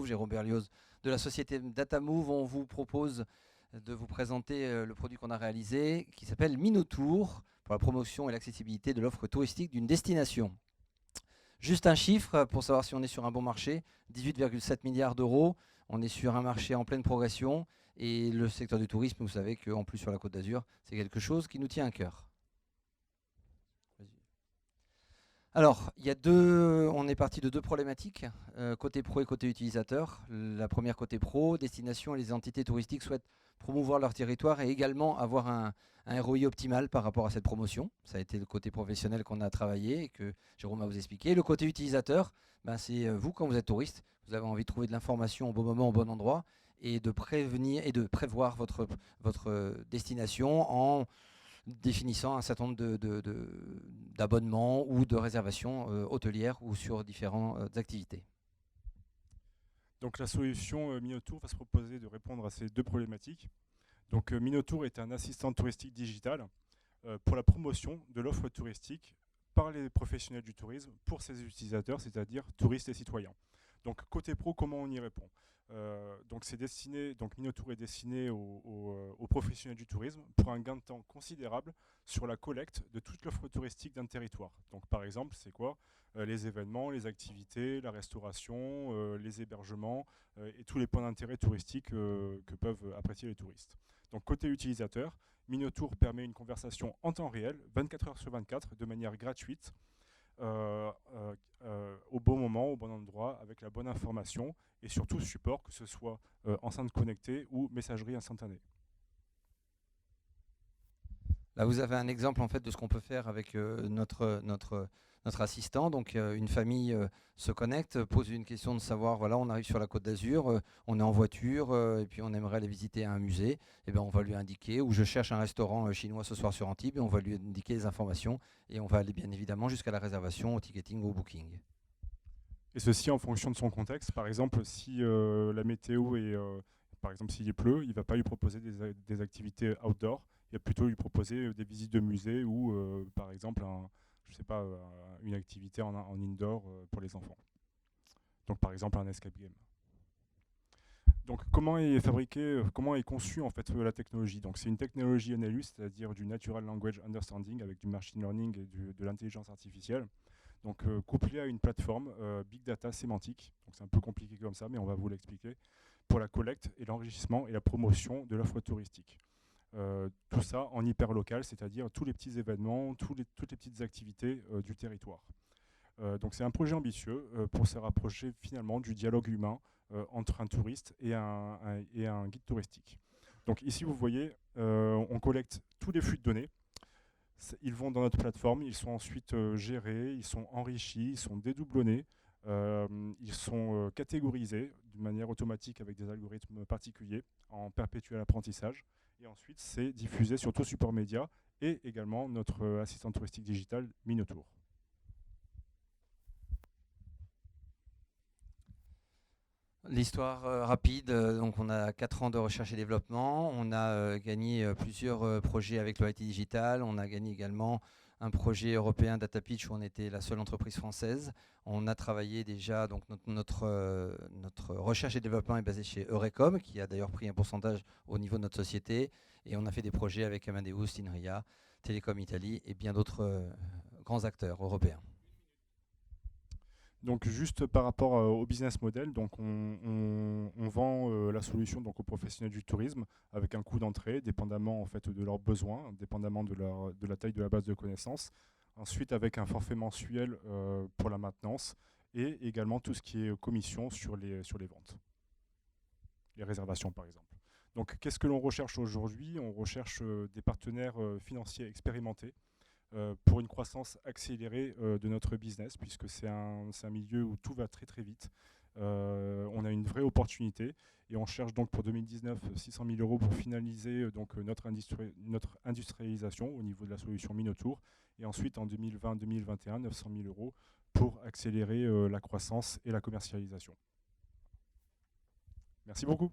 Jérôme Berlioz de la société Datamove. On vous propose de vous présenter le produit qu'on a réalisé qui s'appelle Minotour pour la promotion et l'accessibilité de l'offre touristique d'une destination. Juste un chiffre pour savoir si on est sur un bon marché, 18,7 milliards d'euros. On est sur un marché en pleine progression et le secteur du tourisme, vous savez qu'en plus sur la Côte d'Azur, c'est quelque chose qui nous tient à cœur. Alors, on est parti de deux problématiques, côté pro et côté utilisateur. La première côté pro, destination et les entités touristiques souhaitent promouvoir leur territoire et également avoir un ROI optimal par rapport à cette promotion. Ça a été le côté professionnel qu'on a travaillé et que Jérôme va vous expliquer. Le côté utilisateur, c'est vous quand vous êtes touriste, vous avez envie de trouver de l'information au bon moment, au bon endroit et de prévenir et de prévoir votre destination en définissant un certain nombre d'abonnements ou de réservations hôtelières ou sur différentes activités. Donc la solution Minotour va se proposer de répondre à ces deux problématiques. Donc Minotour est un assistant touristique digital pour la promotion de l'offre touristique par les professionnels du tourisme pour ses utilisateurs, c'est-à-dire touristes et citoyens. Donc côté pro, comment on y répond? Donc Minotour est destiné aux professionnels du tourisme pour un gain de temps considérable sur la collecte de toute l'offre touristique d'un territoire. Donc par exemple, c'est quoi? Les événements, les activités, la restauration, les hébergements et tous les points d'intérêt touristiques que peuvent apprécier les touristes. Donc côté utilisateur, Minotour permet une conversation en temps réel, 24 heures sur 24, de manière gratuite, au bon moment, au bon endroit, avec la bonne information et surtout support, que ce soit enceinte connectée ou messagerie instantanée. Là, vous avez un exemple en fait de ce qu'on peut faire avec notre assistant. Donc, une famille se connecte, pose une question de savoir, voilà, on arrive sur la Côte d'Azur, on est en voiture et puis on aimerait aller visiter un musée. Et ben, on va lui indiquer, ou je cherche un restaurant chinois ce soir sur Antibes, et on va lui indiquer les informations et on va aller bien évidemment jusqu'à la réservation, au ticketing ou au booking. Et ceci en fonction de son contexte. Par exemple, si la météo est, par exemple, s'il pleut, il ne va pas lui proposer des activités outdoor. Il va plutôt lui proposer des visites de musées ou, par exemple, une activité en indoor pour les enfants. Donc, par exemple, un escape game. Donc, comment est fabriqué, comment est conçue en fait la technologie? Donc, c'est une technologie NLU, c'est-à-dire du Natural Language Understanding avec du machine learning et de l'intelligence artificielle. Donc, couplé à une plateforme Big Data sémantique. Donc, c'est un peu compliqué comme ça, mais on va vous l'expliquer, pour la collecte et l'enrichissement et la promotion de l'offre touristique. Tout ça en hyperlocal, c'est-à-dire tous les petits événements, toutes les petites activités du territoire. Donc c'est un projet ambitieux pour se rapprocher finalement du dialogue humain entre un touriste et un guide touristique. Donc ici vous voyez, on collecte tous les flux de données. Ils vont dans notre plateforme, ils sont ensuite gérés, ils sont enrichis, ils sont dédoublonnés, ils sont catégorisés de manière automatique avec des algorithmes particuliers en perpétuel apprentissage. Et ensuite, c'est diffusé sur tout support média et également notre assistant touristique digital Minotour. L'histoire rapide, donc on a 4 ans de recherche et développement, on a gagné plusieurs projets avec l'OIT Digital, on a gagné également un projet européen Data Pitch où on était la seule entreprise française. On a travaillé déjà, donc notre recherche et développement est basé chez Eurecom, qui a d'ailleurs pris un pourcentage au niveau de notre société, et on a fait des projets avec Amadeus, Inria, Telecom Italie et bien d'autres grands acteurs européens. Donc juste par rapport au business model, donc on vend la solution donc aux professionnels du tourisme avec un coût d'entrée, dépendamment en fait de leurs besoins, dépendamment de la taille de la base de connaissances. Ensuite avec un forfait mensuel pour la maintenance et également tout ce qui est commission sur les ventes, les réservations par exemple. Donc qu'est-ce que l'on recherche aujourd'hui? On recherche des partenaires financiers expérimentés pour une croissance accélérée de notre business, puisque c'est un milieu où tout va très très vite. On a une vraie opportunité et on cherche donc pour 2019 600 000 euros pour finaliser donc notre industrialisation au niveau de la solution Minotour, et ensuite en 2020-2021 900 000 euros pour accélérer la croissance et la commercialisation. Merci beaucoup.